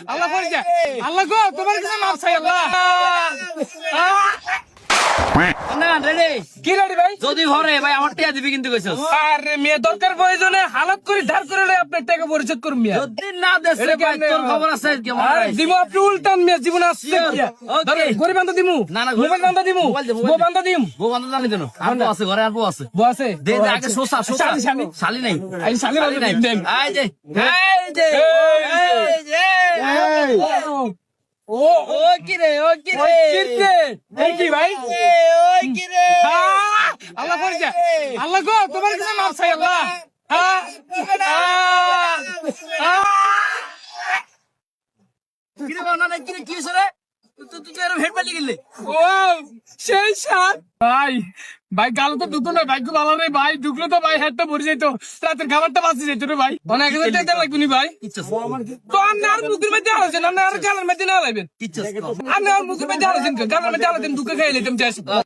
আল্লাহ পরিচয় আল্লাহ গো তোমার কাছে মাপ চাই আল্লাহ কি রেডি ভাই যদি ভরে ভাই আমার টিয়া দিবি কিন্তু কইছস আরে মেয়ে দরকার প্রয়োজনে হালাত করে ধার করে লই আপনার টাকা পরিশোধ করুন মিয়া যদি না দেশে এটা ভাই কেমনে তোর হয়? খবর আছে কি আমার আরে দিমু আপনি উল্টান মিয়া জীবন আসছে ওকে। গরিব বান্ধব দিমু না, না, মোবাইল বান্ধব দিমু মোবাইল দে, মোবাইল বউ দে। বান্ধব দিম বউ বান্ধব জানি দেন আর বউ আছে ঘরে আর বউ আছে বউ আছে দে দে আগে সোসা সোসা শালি শালি শালি নাই এই শালি শালি নাই দেন এই যে এই যে এই যে ও ও কি রে ও কি ওই রে কিরতে এই কি ভাই ওই কি রে আল্লাহ পরিচয় আল্লাহ গো তোমার কাছে মাপ চাই আল্লাহ কি রে বানা কি রে কি হইছে রে তুই এরকম হেড পালি গেলি ও সেই সাত ভাই ভাই গাল তো ঢুকলো না ভাই খুব ভালো রে ভাই ঢুকলো তো ভাই হেডটা ভরে যেত রাতের খাবারটা বাঁচি যেত রে ভাই অনেক টাকা লাগবে নি ভাই কিচ্ছু তো আপনি আর মুখের মধ্যে আলোচনা আপনি আর গালের মধ্যে না লাগবেন কিচ্ছু আপনি আর মুখের মধ্যে আলোচনা গালের মধ্যে আলোচনা ঢুকে খাই লেতাম